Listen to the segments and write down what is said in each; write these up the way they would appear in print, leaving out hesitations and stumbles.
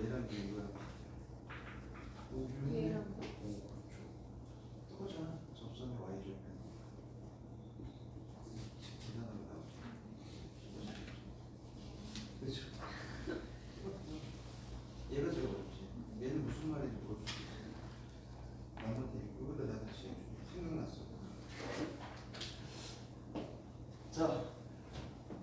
얘랑 이거야. 얘랑 오, 그렇죠. 똑같잖아. 접선의 y좌표. 계산하면 나오죠. 그렇죠. 얘가 제일 어렵지. 얘는 무슨 말인지 모를 수도 있어. 나한테 이거보다 나 다시 생각났어. 자,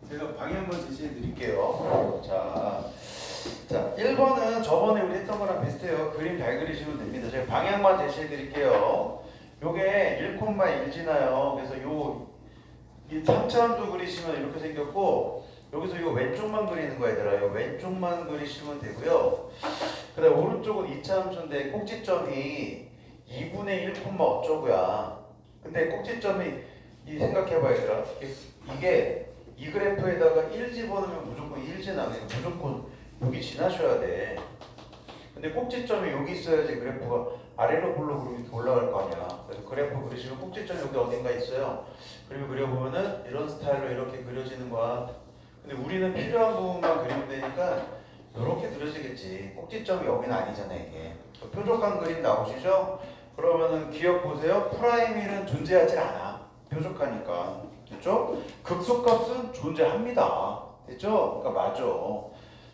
제가 방해 한번 제시해 드릴게요. 자, 1번은 저번에 우리 했던 거랑 비슷해요. 그림 잘 그리시면 됩니다. 제가 방향만 제시해 드릴게요. 요게 1,1지나요. 그래서 이 3차함수 그리시면 이렇게 생겼고, 여기서 요 왼쪽만 그리는 거 얘들아. 요 왼쪽만 그리시면 되고요. 그 다음에 오른쪽은 2차함수인데 꼭지점이 2분의 1, 어쩌고야. 근데 꼭지점이 생각해봐 얘들아. 이게 이 그래프에다가 1 집어넣으면 무조건 1 지나게 무조건 여기 지나셔야 돼. 근데 꼭지점이 여기 있어야지 그래프가 아래로 블록으로 이렇게 올라갈 거 아니야. 그래서 그래프 그리시면 꼭지점이 여기 어딘가 있어요. 그리고 그려보면은 이런 스타일로 이렇게 그려지는 거야. 근데 우리는 필요한 부분만 그리면 되니까 이렇게 그려지겠지. 꼭지점이 여기는 아니잖아 이게. 뾰족한 그림 나오시죠? 그러면은 기억 보세요. 프라임이는 존재하지 않아. 뾰족하니까. 됐죠? 극소값은 존재합니다. 됐죠? 그러니까 맞아.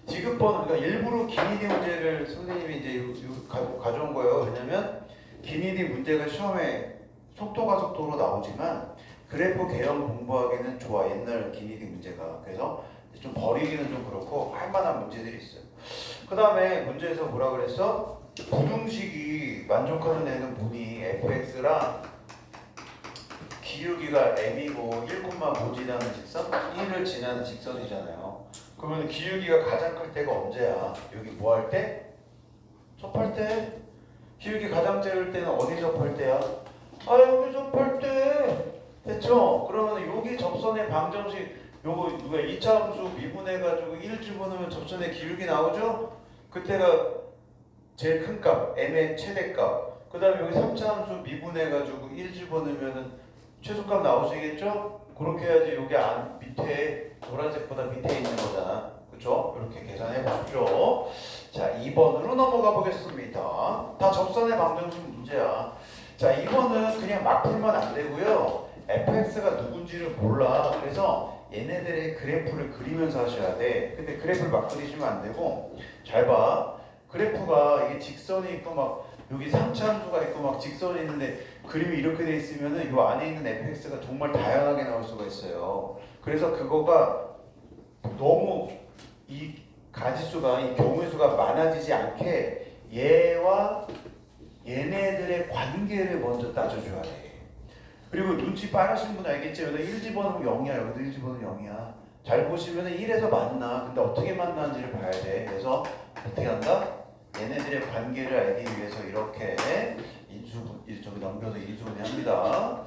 지급번호, 그러니까 일부러 기니디 문제를 선생님이 이제 가져온 거예요. 왜냐면 기니디 문제가 시험에 속도로 나오지만 그래프 개형 공부하기는 좋아. 옛날 기니디 문제가. 그래서 좀 버리기는 좀 그렇고 할 만한 문제들이 있어요. 그 다음에 문제에서 뭐라 그랬어? 부등식이 만족하는 애는 뭐니? fx랑 기울기가 m이고 1,5 지나는 직선? 1을 지나는 직선이잖아요. 그러면 기울기가 가장 클 때가 언제야? 여기 뭐 할 때? 접할 때? 기울기 가장 작을 때는 어디 접할 때야? 아 여기 접할 때! 됐죠? 그러면 여기 접선의 방정식 요거 누가 2차 함수 미분해가지고 1 집어넣으면 접선의 기울기 나오죠? 그때가 제일 큰 값, m의 최대값. 그 다음에 여기 3차 함수 미분해가지고 1 집어넣으면은 최소값 나오시겠죠? 그렇게 해야지 여기 밑에 노란색보다 밑에 있는 거잖아. 그쵸? 이렇게 계산해 보십시오. 자, 2번으로 넘어가 보겠습니다. 다 접선의 방정식 문제야. 자, 2번은 그냥 막 풀면 안 되고요. fx가 누군지를 몰라. 그래서 얘네들의 그래프를 그리면서 하셔야 돼. 근데 그래프를 막 그리시면 안 되고, 잘 봐. 그래프가 이게 직선이 있고 막 여기 3차 함수가 있고 막 직선이 있는데 그림이 이렇게 돼 있으면은 이 안에 있는 fx가 정말 다양하게 나올 수가 있어요. 그래서 그거가 너무 이 가지수가 이 경우의 수가 많아지지 않게 얘와 얘네들의 관계를 먼저 따져줘야 돼. 그리고 눈치 빠르신 분 알겠지? 여기다 1 집어넣으면 0이야. 여기도 1 집어넣으면 0이야. 잘 보시면 1에서 만나. 근데 어떻게 만나는지를 봐야 돼. 그래서 어떻게 한다? 얘네들의 관계를 알기 위해서 이렇게 저기 넘겨서 인수분해 합니다.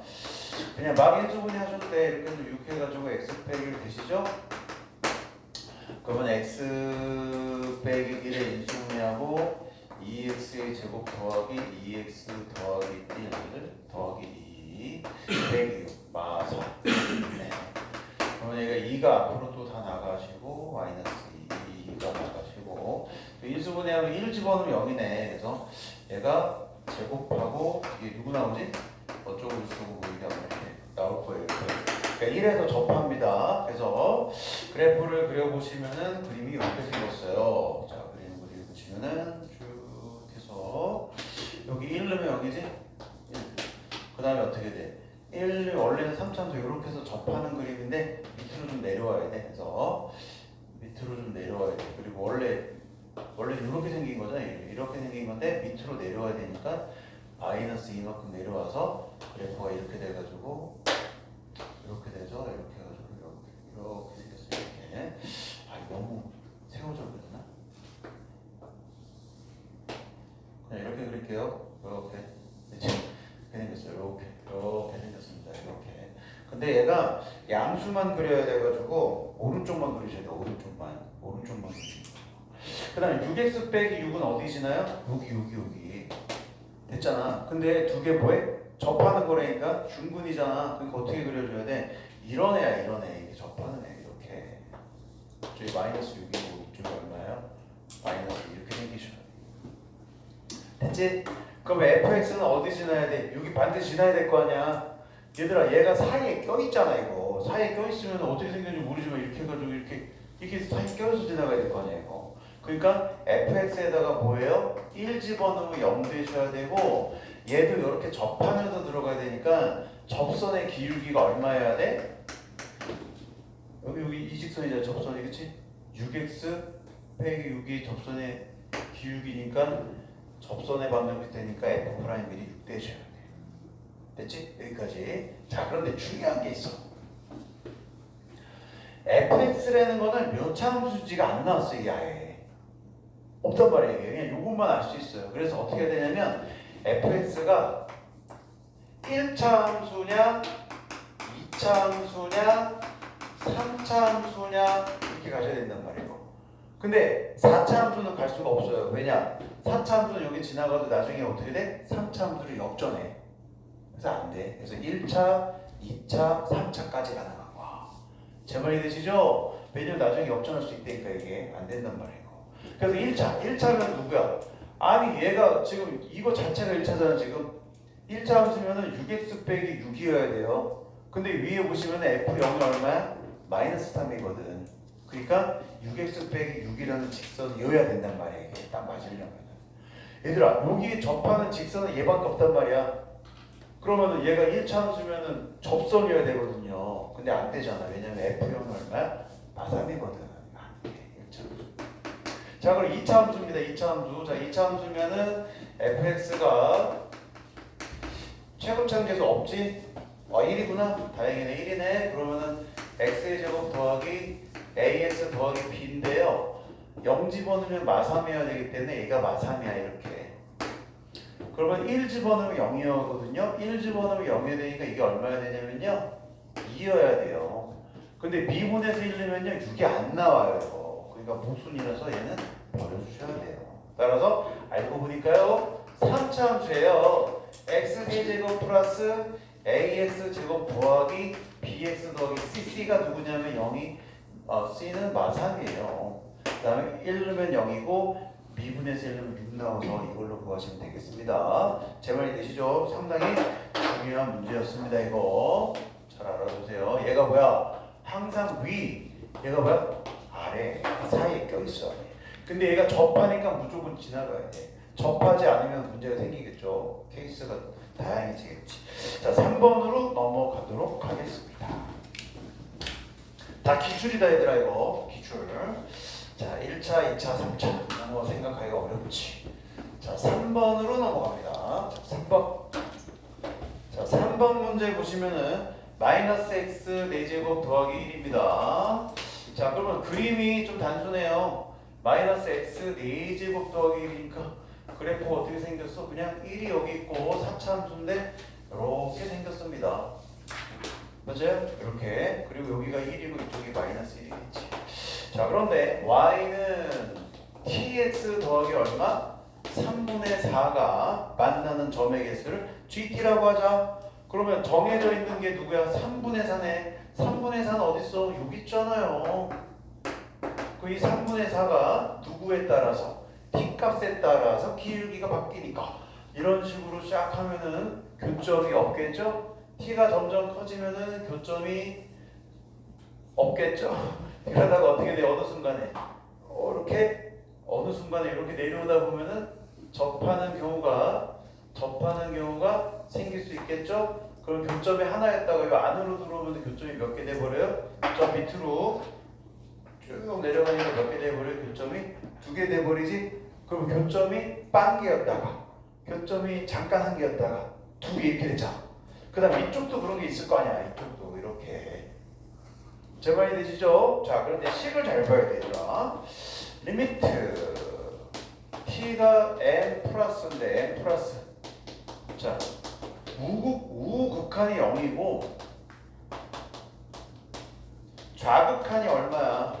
그냥 막 인수분해 하셔도 돼. 이렇게 해서 6 해가지고 x 빼기 1 되시죠? 그러면 x 빼기 1에 인수분해하고 2x의 제곱 더하기 2x 더하기 1 더하기 2 빼기 6 마사. 네. 그러면 얘가 2가 앞으로 또 다 나가시고 마이너스 2가 나가시고 인수분해하면 1 집어넣으면 0이네. 그래서 얘가 제곱하고 이게 누구 나오지? 어쩌고 저쩌고 이게 나올 거예요. 그러니까 1에서 접합니다. 그래서 그래프를 그려보시면은 그림이 이렇게 생겼어요. 자, 그림 그려보시면은 쭉 해서 여기 1 넣으면 여기지? 1. 그 다음에 어떻게 돼? 1 원래는 3차함수 이렇게 해서 접하는 그림인데 밑으로 좀 내려와야 돼. 그래서 밑으로 좀 내려와야 돼. 그리고 원래 이렇게 생긴 거잖아. 이렇게 생긴 건데 밑으로 내려와야 되니까 마이너스 2만큼 내려와서 그래프가 이렇게 돼가지고 이렇게 되죠. 이렇게 해가지고 이렇게 생겼어요. 이렇게. 아, 너무 세워져 그랬나? 그냥 이렇게 그릴게요. 이렇게 생겼어요. 이렇게 생겼습니다. 이렇게. 근데 얘가 양수만 그려야 돼가지고 오른쪽만 그리셔야 돼. 오른쪽만 그리셔야 돼. 그 다음에 6x 빼기 6은 어디 지나요? 여기 됐잖아. 근데 두 개 뭐해? 접하는 거라니까 중근이잖아. 그러니까 어떻게 그려줘야 돼? 이런 애야. 이게 접하는 애. 이렇게 저기 마이너스 6이고 이쪽이 얼마예요? 마이너스 이렇게 생긴 됐지? 그럼 fx는 어디 지나야 돼? 여기 반드시 지나야 될 거 아니야. 얘들아 얘가 사이에 껴있잖아. 이거 사이에 껴있으면 어떻게 생겼는지 모르지만 이렇게 해가지고 이렇게 사이에 껴서 지나가야 될 거 아니야. 이거. 그러니까 fx에다가 뭐예요? 1 집어넣으면 0 되셔야 되고 얘도 이렇게 접하면서 들어가야 되니까 접선의 기울기가 얼마여야 돼? 여기 이 직선이잖아. 접선이. 그치? 6x 빼기 6이 접선의 기울기니까 접선의 반응이 되니까 f'이 6 되셔야 돼. 됐지? 여기까지. 자, 그런데 중요한 게 있어. fx라는 거는 묘차함수지가 안 나왔어. 이게 아예 없단 말이에요. 그냥 요것만 알 수 있어요. 그래서 어떻게 해야 되냐면 fx가 1차 함수냐 2차 함수냐 3차 함수냐 이렇게 가셔야 된단 말이에요. 근데 4차 함수는 갈 수가 없어요. 왜냐? 4차 함수는 여기 지나가도 나중에 어떻게 돼? 3차 함수를 역전해. 그래서 안 돼. 그래서 1차, 2차, 3차까지 가능한 거야. 제 말이 되시죠? 왜냐면 나중에 역전할 수 있다니까 이게 안 된단 말이에요. 그래서 1차는 누구야? 아니 얘가 지금 이거 자체가 1차잖아. 지금 1차 함수면은 6x 빼기 6이어야 돼요. 근데 위에 보시면 f0이 얼마야? 마이너스 3이거든. 그러니까 6x 빼기 6이라는 직선이어야 된단 말이야. 이게 딱 맞으려면. 얘들아 여기 접하는 직선은 얘밖에 없단 말이야. 그러면은 얘가 1차 함수면은 접선이어야 되거든요. 근데 안 되잖아. 왜냐면 f0은 얼마야? 마삼이거든. 안 돼. 1차 함수. 자 그럼 2차 함수입니다. 2차 함수. 자 2차 함수면은 fx가 최고차함계수 없지? 1이구나. 다행이네. 1이네. 그러면은 x의 제곱 더하기 ax 더하기 b인데요. 0 집어넣으면 마삼이어야 되기 때문에 얘가 마삼이야. 이렇게. 그러면 1 집어넣으면 0이었거든요. 1 집어넣으면 0이 되니까 이게 얼마야 되냐면요. 2여야 돼요. 근데 미분에서 1 넣으면요. 6이 안 나와요. 그러니까 무순이라서 얘는 버려주셔야 돼요. 따라서 알고 보니까요. 3차 함수예요. x제곱 플러스 ax제곱 더하기 bx 더하기 cc가 누구냐면 0이 c는 마삼이에요. 그 다음에 1 넣으면 0이고 미분에서 1 넣으면 6 나와서 이걸로 구하시면 되겠습니다. 제 말이 되시죠? 상당히 중요한 문제였습니다. 이거 잘 알아두세요. 얘가 뭐야? 항상 위. 얘가 뭐야? 아래. 사이에 껴있어. 근데 얘가 접하니까 무조건 지나가야 돼. 접하지 않으면 문제가 생기겠죠. 케이스가 다양해지겠지. 자, 3번으로 넘어가도록 하겠습니다. 다 기출이다 얘들아 이거. 기출. 자, 1차, 2차, 3차. 이런 거 생각하기가 어렵지. 자, 3번으로 넘어갑니다. 자, 3번. 자, 3번 문제 보시면은 마이너스 x 4제곱 더하기 1입니다. 자, 그러면 그림이 좀 단순해요. 마이너스 x 4제곱 더하기 1이니까 그래프가 어떻게 생겼어? 그냥 1이 여기 있고 4차 함수인데 이렇게 생겼습니다. 맞아요? 이렇게. 그리고 여기가 1이고 이쪽이 마이너스 1이겠지. 자, 그런데 y는 tx 더하기 얼마? 3분의 4가 만나는 점의 개수를 gt라고 하자. 그러면 정해져 있는 게 누구야? 3분의 4네. 3분의 4는 어딨어? 여기 있잖아요. 그 이 3분의 4가 누구에 따라서? t값에 따라서 기울기가 바뀌니까 이런 식으로 시작하면은 교점이 없겠죠? t가 점점 커지면은 교점이 없겠죠? 그러다가 어떻게 돼? 어느 순간에 이렇게 어느 순간에 이렇게 내려오다 보면은 접하는 경우가 생길 수 있겠죠? 그럼 교점이 하나였다가 이 안으로 들어오면 교점이 몇 개 돼버려요? 저 밑으로 쭉 내려가니까 몇 개 돼버려요? 교점이 2개 돼버리지? 그럼 교점이 반 개였다가 교점이 잠깐 한 개였다가 2개 이렇게 되잖아. 그 다음 이쪽도 그런 게 있을 거 아니야. 이쪽도 이렇게. 제 말이 되시죠? 자, 그런데 식을 잘 봐야 되더라. 리미트 t가 n 플러스인데 n 플러스. 자, 우극한이 0이고 좌극한이 얼마야?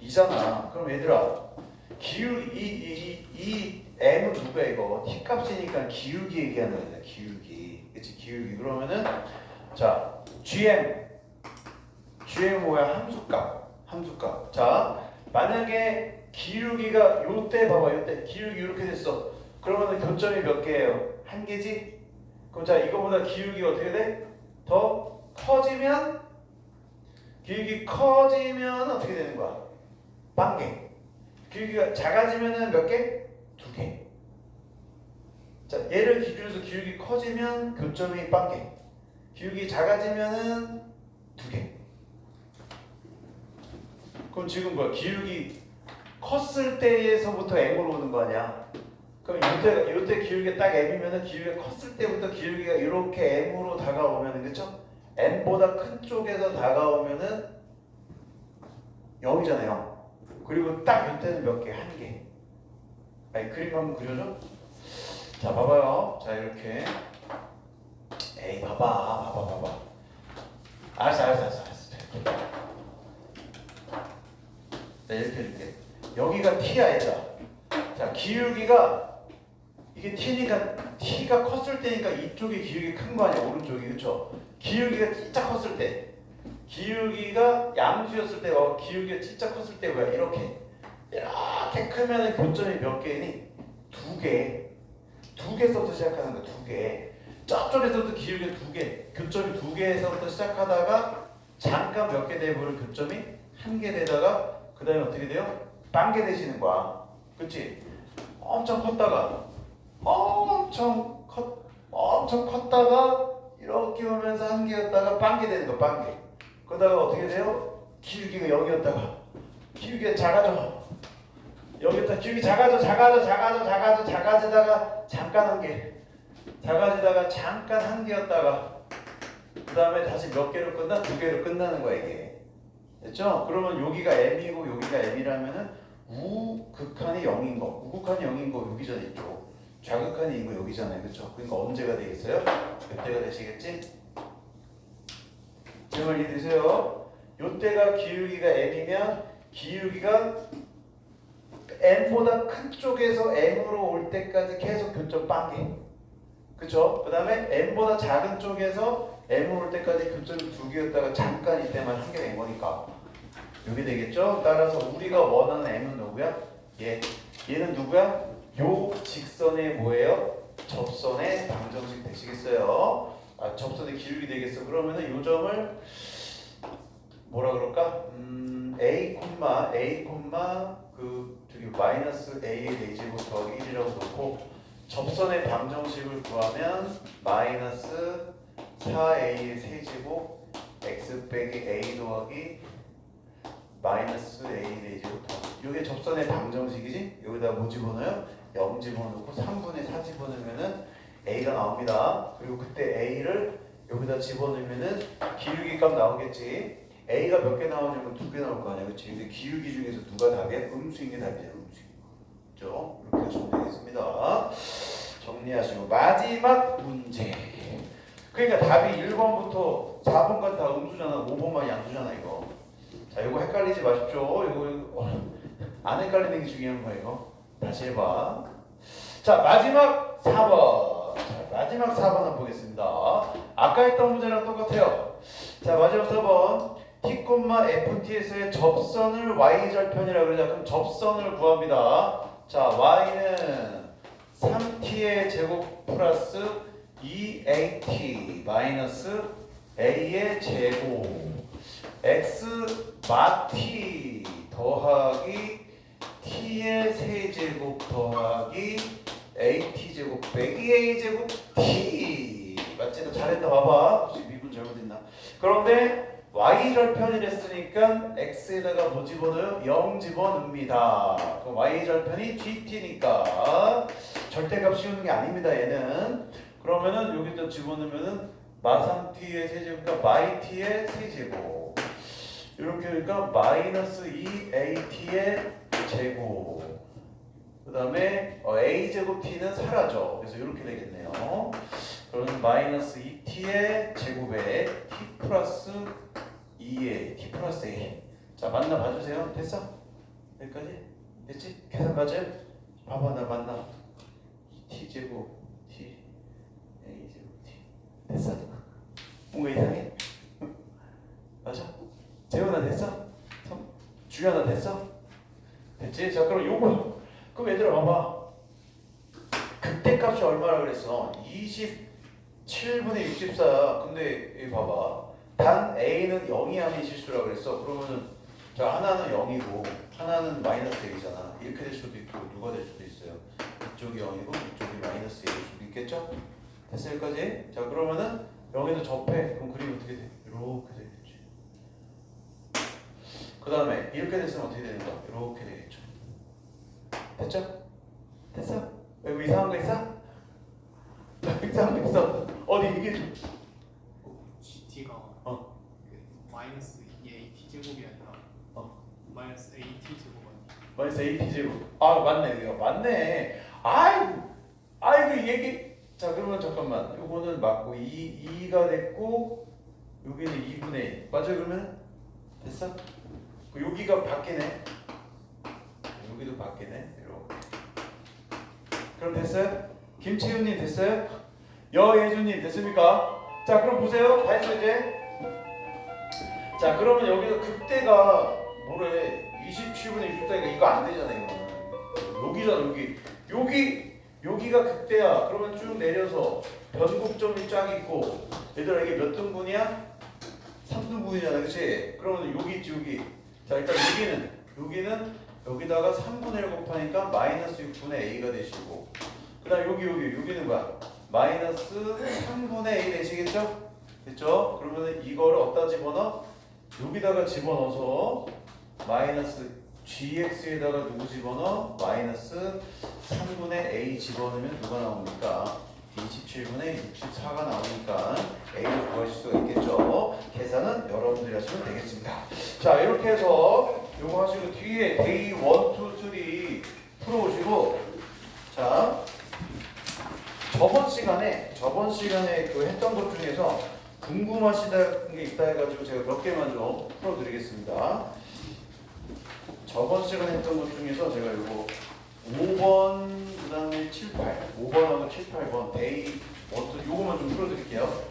2잖아. 그럼 얘들아 기울기 이 m은 누구야 이거? t 값이니까 기울기 얘기하는 거야. 기울기. 그치? 기울기. 그러면은 자 gm 뭐야? 함수값. 자, 만약에 기울기가 요때 봐봐. 요때 기울기 이렇게 됐어. 그러면 교점이 몇 개예요? 한 개지? 그럼 자 이거보다 기울기가 어떻게 돼? 더 커지면 기울기 커지면 어떻게 되는 거야? 빵개. 기울기가 작아지면은 몇 개? 두 개. 자 얘를 기준으로 기울기 커지면 교점이 빵개. 기울기 작아지면은 두 개. 그럼 지금 뭐야? 기울기 컸을 때에서부터 M으로 오는 거 아니야? 그럼 요때 기울기가 딱 M이면은 기울기가 컸을 때부터 기울기가 이렇게 M으로 다가오면은 그쵸? M보다 큰 쪽에서 다가오면은 0이잖아요. 그리고 딱 요때는 몇 개? 한 개. 아니 그림 한번 그려줘? 자 봐봐요. 자 이렇게 에이 봐봐. 알았어. 자 이렇게 해줄게. 여기가 T야 얘들아. 자 기울기가 이게 T니까 T가 컸을 때니까 이쪽이 기울기 큰 거 아니야 오른쪽이 그쵸? 기울기가 진짜 컸을 때 기울기가 양수였을 때 기울기가 진짜 컸을 때 뭐야 이렇게 크면 교점이 몇 개니? 두 개서부터 시작하는 거야 두 개. 저쪽에서부터 기울기 두 개 교점이 두 개에서부터 시작하다가 잠깐 몇 개 돼버린 교점이 한 개 되다가 그 다음에 어떻게 돼요? 빵개 되시는 거야 그치? 엄청 컸다가 엄청 컸다가 이렇게 오면서 한 개였다가 빵개 되는 거 빵개. 그러다가 어떻게 돼요? 기울기가 여기였다가 기울기가 작아져. 여기부터 기울기 작아지다가 잠깐 한 개. 작아지다가 잠깐 한 개였다가 그 다음에 다시 몇 개로 끝나? 두 개로 끝나는 거야 이게. 됐죠? 그러면 여기가 M이고 여기가 M이라면은 우극한이 0인 거. 우극한이 0인 거 여기잖아 이쪽. 좌극한이 있고 여기잖아요. 그쵸? 그러니까 언제가 되겠어요? 이때가 되시겠지? 제 말 이해되세요? 이때가 기울기가 M이면 기울기가 M보다 큰 쪽에서 M으로 올 때까지 계속 교점 빵개. 그쵸? 그 다음에 M보다 작은 쪽에서 M으로 올 때까지 교점이 두 개였다가 잠깐 이때만 한 개 된 거니까 이게 되겠죠? 따라서 우리가 원하는 M은 누구야? 얘는 누구야? 요 직선의 뭐예요? 접선의 방정식 되시겠어요? 접선의 기울기 되겠어. 그러면은 요 점을 뭐라 그럴까? A, 저기 마이너스 A의 대제곱 더하기 1이라고 놓고 접선의 방정식을 구하면 마이너스 4A의 세제곱 X 빼기 A 더하기 마이너스 A 대제곱 더하기 이게 접선의 방정식이지? 여기다 뭐 집어넣어요? 0 집어넣고 3분의 4 집어넣으면은 A가 나옵니다. 그리고 그때 A를 여기다 집어넣으면은 기울기 값 나오겠지. A가 몇 개 나오냐면 두 개 나올 거 아니야, 그렇지? 근데 기울기 중에서 누가 답이야? 음수인 게 답이잖아, 음수. 그렇죠? 이렇게 하시면 되겠습니다. 정리하시고 마지막 문제. 그러니까 답이 1번부터 4번까지 다 음수잖아, 5번만 양수잖아 이거. 자, 이거 헷갈리지 마십시오. 이거 안 헷갈리는 게 중요한 거야 이거. 다시 해봐. 자, 마지막 4번. 자, 마지막 4번 한번 보겠습니다. 아까 했던 문제랑 똑같아요. 자, 마지막 4번. t, ft에서의 접선을 y절편이라고 그러자. 그럼 접선을 구합니다. 자, y는 3t의 제곱 플러스 2at 마이너스 a의 제곱 x 마t 더하기 t의 세제곱 더하기 at제곱 빼기 a제곱 t. 맞지? 너 잘했다. 봐봐. 혹시 미분 잘못했나? 그런데 y절편이랬으니까 x에다가 뭐 집어넣어요? 0 집어넣습니다. 그럼 y절편이 gt니까 절대값 씌우는 게 아닙니다. 얘는. 그러면은 여기다 집어넣으면은 마상t의 세제곱, 그러니까 마이t의 세제곱. 이렇게 하니까 마이너스 2at의 제곱. 그 다음에 a제곱 t는 사라져. 그래서 이렇게 되겠네요. 그러면 마이너스 2t의 제곱에 t 플러스 2에 t 플러스 a. 자, 만나 봐주세요. 됐어? 여기까지? 됐지? 계산 맞아요? 봐봐, 나 만나. 2t 제곱 t a 제곱 t. 됐어? 뭔가 이상해? 맞아? 재훈아 됐어? 주연아 됐어? 됐지? 자, 그럼 요거. 그럼 얘들아 봐봐. 그때 값이 얼마라 그랬어? 27분의 64. 근데 여기 봐봐. 단 A는 0이 아닌 실수라 그랬어. 그러면은 자 하나는 0이고 하나는 마이너스 1이잖아. 이렇게 될 수도 있고 누가 될 수도 있어요. 이쪽이 0이고 이쪽이 마이너스 1일 수도 있겠죠? 됐어 여기까지? 자 그러면은 0에서 접해. 그럼 그림이 어떻게 돼? 이렇게 되겠지. 그 다음에 이렇게 됐으면 어떻게 되는 거야? 이렇게 되겠죠. 됐죠? 됐어? 왜 뭐 이상한 거 있어? 이상한 거 있어? 어디 이게 GT가 어. 마이너스 2AT 제곱이 아니라 마이너스 AT 제곱 아니야? 마이너스 AT 제곱. 아 맞네 이거 맞네. 아이고 이 얘기. 자 그러면 잠깐만. 요거는 맞고 2가 됐고 여기는 2분의 1. 맞아 그러면 됐어? 여기가 바뀌네. 여기도 바뀌네. 이렇게. 그럼 됐어요? 김채윤님 됐어요? 여예준님 됐습니까? 자 그럼 보세요. 다 했어 이제. 자 그러면 여기서 극대가 뭐래? 27분의 64니까 이거 안 되잖아 이거는. 여기잖아 여기가 극대야. 그러면 쭉 내려서 변곡점이 쫙 있고 얘들아 이게 몇 등분이야? 3등분이잖아 그치? 그러면 여기 있지 여기. 자 일단 여기는 여기다가 3분의 1 곱하니까 마이너스 6분의 a가 되시고 그 다음 여기는 뭐야? 마이너스 3분의 a 되시겠죠? 됐죠? 그러면 이거를 어디다 집어넣어? 여기다가 집어넣어서 마이너스 gx에다가 누구 집어넣어? 마이너스 3분의 a 집어넣으면 누가 나옵니까? 27분의 64가 나오니까 a를 구하실 수가 있겠죠. 계산은 여러분들이 하시면 되겠습니다. 자 이렇게 해서 요거 하시고 뒤에 데이 1, 2, 3 풀어오시고 자 저번 시간에 그 했던 것 중에서 궁금하시다는 게 있다 해가지고 제가 몇 개만 좀 풀어드리겠습니다. 저번 시간에 했던 것 중에서 제가 요거 5번 그 다음에 7, 8 5번하고 7, 8번 데이 요거만 좀 풀어드릴게요.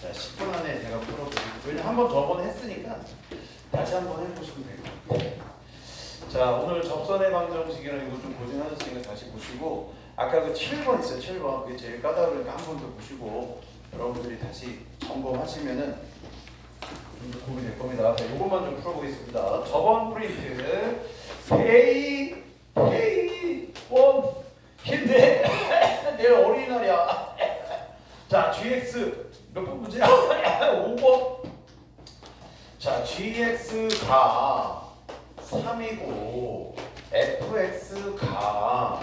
자 10분 안에 제가 풀어드릴게요. 왜냐면 한번 저번에 했으니까 다시 한번 해보시면 될 것 같아요. 자 오늘 접선의 방정식이라는 이거 좀 고생하셨으니까 다시 보시고 아까 그 7번 있어요. 7번 그게 제일 까다로우니까 한 번 더 보시고 여러분들이 다시 점검하시면은 좀 도움이 될 겁니다. 자 요것만 좀 풀어보겠습니다. 저번 프린트 데이 1 힘내 내일 어린이날이야. 자 gx 몇 번 문제야? 5번. 자 gx가 3이고 fx가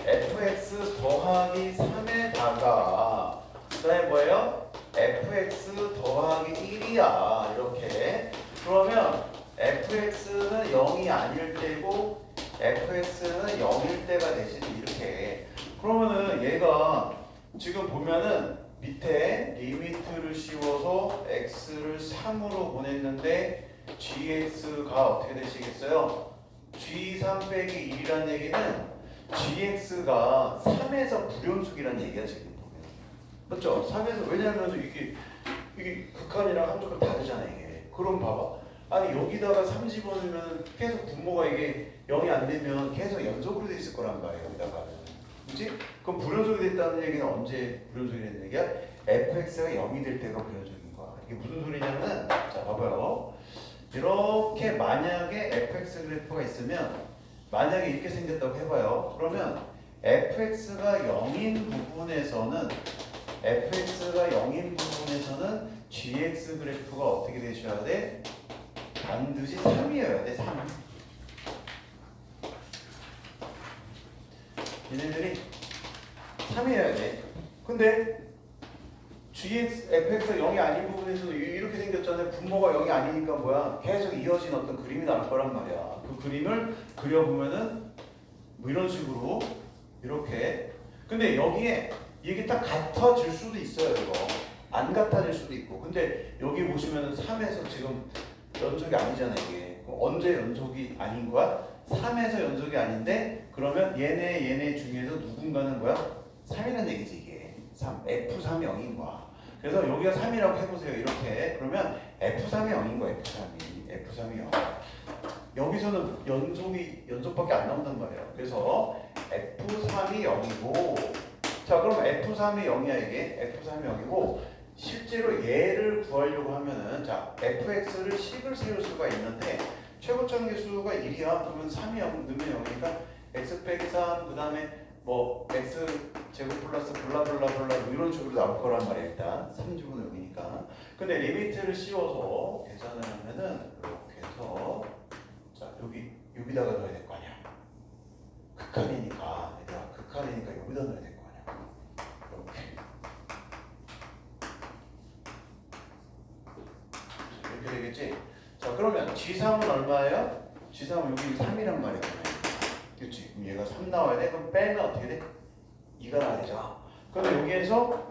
fx 더하기 3에다가 그 다음에 뭐예요? fx 더하기 1이야 이렇게. 그러면 fx는 0이 아닐 때고 fx는 0일 때가 대신에 이렇게. 그러면은 얘가 지금 보면은 밑에 리미트를 씌워서 x를 3으로 보냈는데 gx가 어떻게 되시겠어요? g3 빼기 1이라는 얘기는 gx가 3에서 불연속이라는 얘기야 지금 보면. 맞죠? 3에서 왜냐하면 이게 극한이랑 함수가 다르잖아 이게. 그럼 봐봐. 아니 여기다가 3 집어넣으면 계속 분모가 이게 0이 안 되면 계속 연속으로 돼 있을 거란 말이야 여기다가. 그치? 그럼 불연속이 됐다는 얘기는 언제 불연속이 됐는 얘기야? fx가 0이 될 때가 불연속인 거야. 이게 무슨 소리냐면은 자 봐봐요. 이렇게 만약에 fx 그래프가 있으면 만약에 이렇게 생겼다고 해봐요. 그러면 fx가 0인 부분에서는 gx 그래프가 어떻게 되셔야 돼? 반드시 3이어야 돼. 3. 얘네들이 3이어야 돼. 근데 fx가 0이 아닌 부분에서도 이렇게 생겼잖아요. 분모가 0이 아니니까 뭐야? 계속 이어진 어떤 그림이 나올 거란 말이야. 그 그림을 그려보면은 뭐 이런 식으로 이렇게. 근데 여기에 이게 딱 같아질 수도 있어요. 이거 안 같아질 수도 있고. 근데 여기 보시면은 3에서 지금 연속이 아니잖아 이게. 그럼 언제 연속이 아닌 거야? 3에서 연속이 아닌데 그러면 얘네 중에서 누군가는 뭐야? 3이라는 얘기지 이게. 3 F3이 0인 거야. 그래서 여기가 3이라고 해보세요. 이렇게. 그러면 F3이 0인 거야. F3이 0. 여기서는 연속밖에 안 나온단 말이에요. 그래서 F3이 0이고, 자 그럼 F3이 0이야 이게. F3이 0이고 실제로 얘를 구하려고 하면은 자 fx를 식을 세울 수가 있는데 최고점 개수가 1이야. 그러면 3이 0 넣으면 0이니까 x 빼기 3 그 다음에 뭐 x 제곱 플러스 블라블라블라 뭐 이런 식으로 나올 거란 말이야. 일단 3제곱은 0이니까. 근데 리미트를 씌워서 계산을 하면은 이렇게 해서 자 여기다가 넣어야 될 거 아니야. 극한이니까 얘들아 극한이니까 여기다 넣어야 될 거 아니야. 이렇게 되겠지? 자 그러면 G3은 얼마예요? G3은 여기 3이란 말이잖아요. 그렇지? 그럼 얘가 3 나와야 돼? 그럼 빼면 어떻게 돼? 2가 나와야 되죠. 그럼 여기에서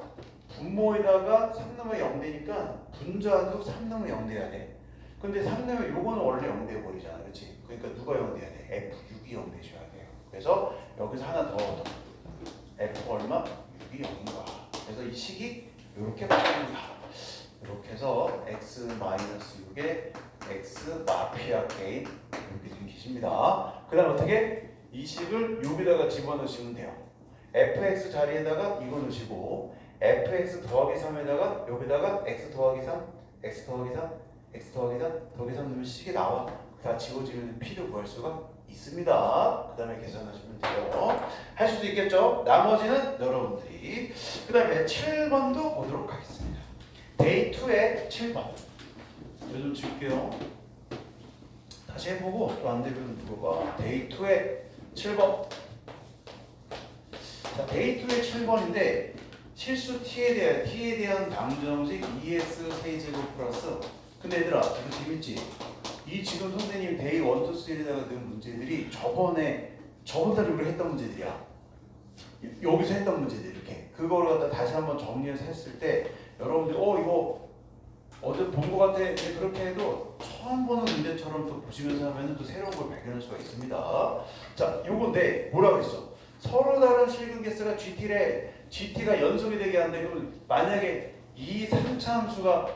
분모에다가 3 넣으면 0 되니까 분자도 3 넣으면 0 돼야 돼. 근데 3 넣으면 요거는 원래 0 돼버리잖아. 그렇지? 그러니까 누가 0 돼야 돼? F6이 0 되셔야 돼요. 그래서 여기서 하나 더 얻어. F 얼마? 6이 0인가. 그래서 이 식이 이렇게 바뀝니다. 이렇게 해서 x-6에 x 마피아 게임 이렇게 생기십니다. 그 다음 어떻게? 이 식을 여기다가 집어넣으시면 돼요. fx 자리에다가 이거 넣으시고 fx 더하기 3에다가 여기다가 x 더하기 3, x 더하기 3, x 더하기 3, 더하기 3 넣으면 식이 나와. 다 지워지면 p도 구할 수가 있습니다. 그 다음에 계산하시면 돼요. 할 수도 있겠죠? 나머지는 여러분들이 그 다음에 7번도 보도록 하겠습니다. 데이 2의 7번. 요즘 지울게요. 다시 해보고 또 안 되면 물어봐. 데이 2의 7번. 자, 데이 2의 7번인데 실수 t에 대한 방정식 2x 세제곱 플러스. 근데 얘들아, 이거 재밌지? 이 지금 선생님 데이 1, 2, 3에다가 넣은 문제들이 저번 달에 우리가 했던 문제들이야. 여기서 했던 문제들 이렇게. 그거를 갖다 다시 한번 정리해서 했을 때 여러분들 이거 어제 본 것 같아. 근데 그렇게 해도 처음 보는 문제처럼 또 보시면서 하면 또 새로운 걸 발견할 수가 있습니다. 자, 요건데 뭐라고 했어? 서로 다른 실근 개수가 GT래. GT가 연속이 되게 한대. 그러면 만약에 이 3차 함수가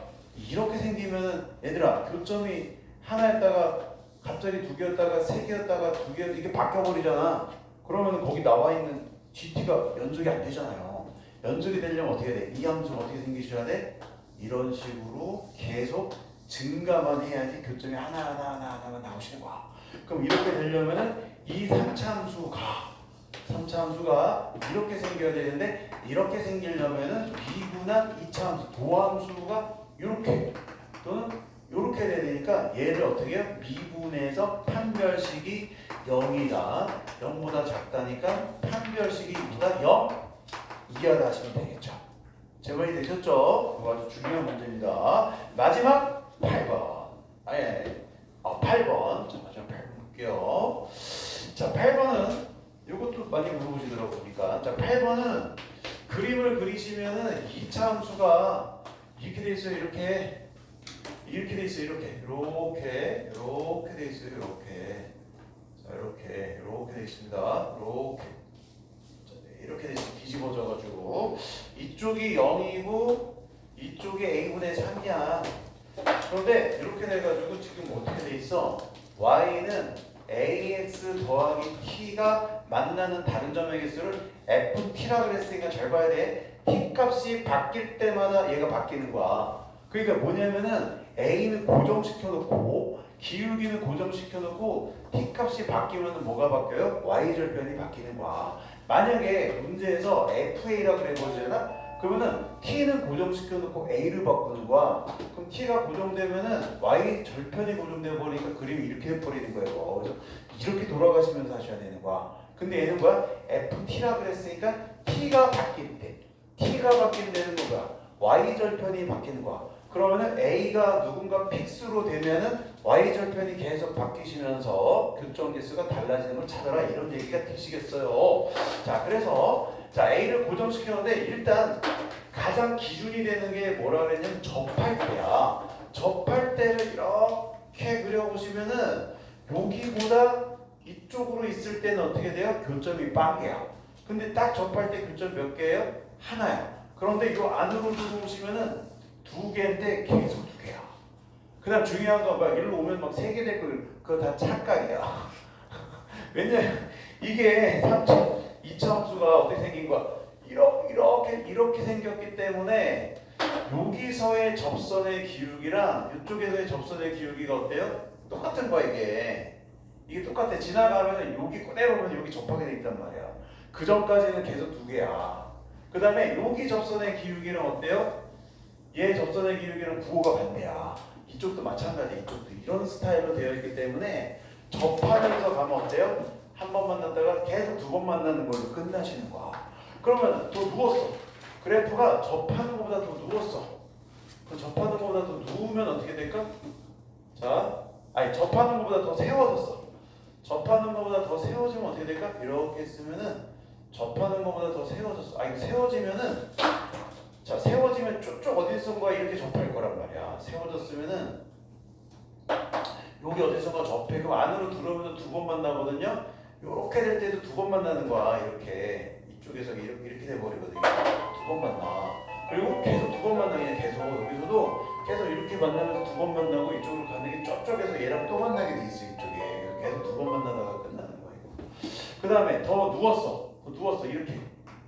이렇게 생기면은 얘들아 교점이 하나였다가 갑자기 두 개였다가 세 개였다가 두 개 이게 바뀌어버리잖아. 그러면 거기 나와 있는 GT가 연속이 안 되잖아요. 연속이 되려면 어떻게 돼? 이 함수는 어떻게 생기셔야 돼? 이런 식으로 계속 증가만 해야지 교점이 하나만 나오시는 거야. 그럼 이렇게 되려면은 이 3차 함수가 이렇게 생겨야 되는데 이렇게 생기려면은 비분한 2차 함수, 도함수가 이렇게 또는 이렇게 돼야 되니까 얘를 어떻게 해요? 미분해서 판별식이 0이다. 0보다 작다니까 판별식이 2보다 0 이하다 하시면 되겠죠. 제발이 되셨죠? 이거 아주 중요한 문제입니다. 마지막 8번. 8번. 자, 마지막 8번 볼게요. 자, 8번은 이것도 많이 물어보시더라고 보니까. 자, 8번은 그림을 그리시면은 2차 함수가 이렇게 돼 있어요. 이렇게 돼 있어요. 이렇게 돼 있어요. 이렇게. 자, 이렇게 돼 있습니다. 이렇게 돼 있어요. 뒤집어져가지고 이쪽이 0이고 이쪽이 a분의 3이야. 그런데 이렇게 돼가지고 지금 어떻게 돼 있어? y는 ax 더하기 t가 만나는 다른 점의 개수를 ft라 그랬으니까 잘 봐야 돼. t 값이 바뀔 때마다 얘가 바뀌는 거야. 그러니까 뭐냐면은 a는 고정시켜놓고 기울기는 고정시켜놓고 t 값이 바뀌면 뭐가 바뀌어요? y절편이 바뀌는 거야. 만약에 문제에서 fa라고 그래버리잖아? 그러면은 t는 고정시켜놓고 a를 바꾸는 거야. 그럼 t가 고정되면은 y절편이 고정돼 버리니까 그림이 이렇게 해버리는 거예요. 그래서 이렇게 돌아가시면서 하셔야 되는 거야. 근데 얘는 뭐야? ft라 그랬으니까 t가 바뀔 때 t가 바뀌는 데는 뭐야? y절편이 바뀌는 거야. 그러면은 a가 누군가 픽스로 되면은 y절편이 계속 바뀌시면서 교점 개수가 달라지는 걸 찾아라 이런 얘기가 되시겠어요. 자, 그래서 a를 고정시켰는데 일단 가장 기준이 되는 게 뭐라 그랬냐면 접할 때야. 접할 때를 이렇게 그려보시면은 여기보다 이쪽으로 있을 때는 어떻게 돼요? 교점이 빵개야. 근데 딱 접할 때 교점 몇 개예요? 하나야. 그런데 이 안으로 들어오시면은 두 개인데 계속 두 개야. 그다음 중요한 건 막 일로 오면 막 3개 될 거 그거 다 착각이야. 왜냐면 이게 3차, 2차 함수가 어떻게 생긴 거야? 이렇게 생겼기 때문에 여기서의 접선의 기울기랑 이쪽에서의 접선의 기울기가 어때요? 똑같은 거야 이게 똑같아. 지나가면 여기 꺼내보면 여기 접하게 돼 있단 말이야. 그 전까지는 계속 2개야. 그 다음에 여기 접선의 기울기는 어때요? 얘 접선의 기울기는 부호가 반대야. 이쪽도 마찬가지. 이쪽도 이런 스타일로 되어 있기 때문에 접하면서 가면 어때요? 한 번 만났다가 계속 2번 만나는 걸로 끝나시는 거야. 그러면 더 누웠어. 그래프가 접하는 것보다 더 누웠어. 그 접하는 것보다 더 누우면 어떻게 될까? 자, 아니 접하는 것보다 더 세워졌어. 접하는 것보다 더 세워지면 어떻게 될까? 이렇게 쓰면은 접하는 것보다 더 세워졌어. 아 이거 세워지면은 자 세워지면 쭉쭉 어디선가 이렇게 접할 거란 말이야. 세워졌으면은 여기 어디선가 접해. 그럼 안으로 들어오면 2번 만나거든요. 이렇게 될 때도 2번 만나는 거야. 이렇게 이쪽에서 이렇게 돼버리거든요. 2번 만나. 그리고 계속 2번 만나긴 계속 여기서도 계속 이렇게 만나면서 2번 만나고 이쪽으로 가는 게 쪽쪽에서 얘랑 또 만나게 돼 있어. 이쪽에 계속 2번 만나다가 끝나는 거야. 그 다음에 더 누웠어. 이렇게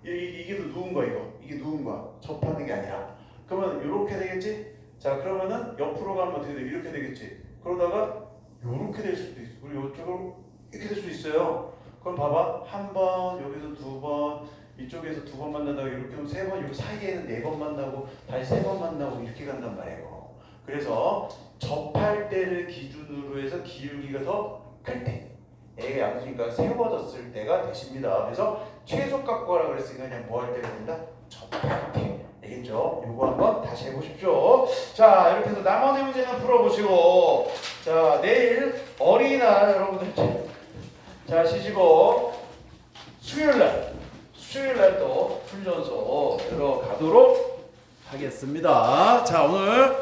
이게 더 누운 거야. 이게 누운 거야. 접하는 게 아니라. 그러면 이렇게 되겠지? 자 그러면은 옆으로 가면 어떻게 돼? 이렇게 되겠지? 그러다가 이렇게 될 수도 있어. 그리고 이쪽으로 이렇게 될 수도 있어요. 그럼 봐봐. 한 번, 여기서 2번, 이쪽에서 2번 만나다가 이렇게 하면 3번, 여기 사이에는 4번 만나고 다시 3번 만나고 이렇게 간단 말이에요. 그래서 접할 때를 기준으로 해서 기울기가 더 클 때, A가 양수니까 세워졌을 때가 되십니다. 그래서 최소값 구하라 그랬으니까 그냥 뭐 할 때가 된다? 접할 때. 알겠죠? 요거 한번 다시 해보십시오. 자, 이렇게 해서 나머지 문제는 풀어보시고, 자, 내일 어린이날 여러분들 자 쉬시고 수요일날 또 훈련소 들어가도록 하겠습니다. 자 오늘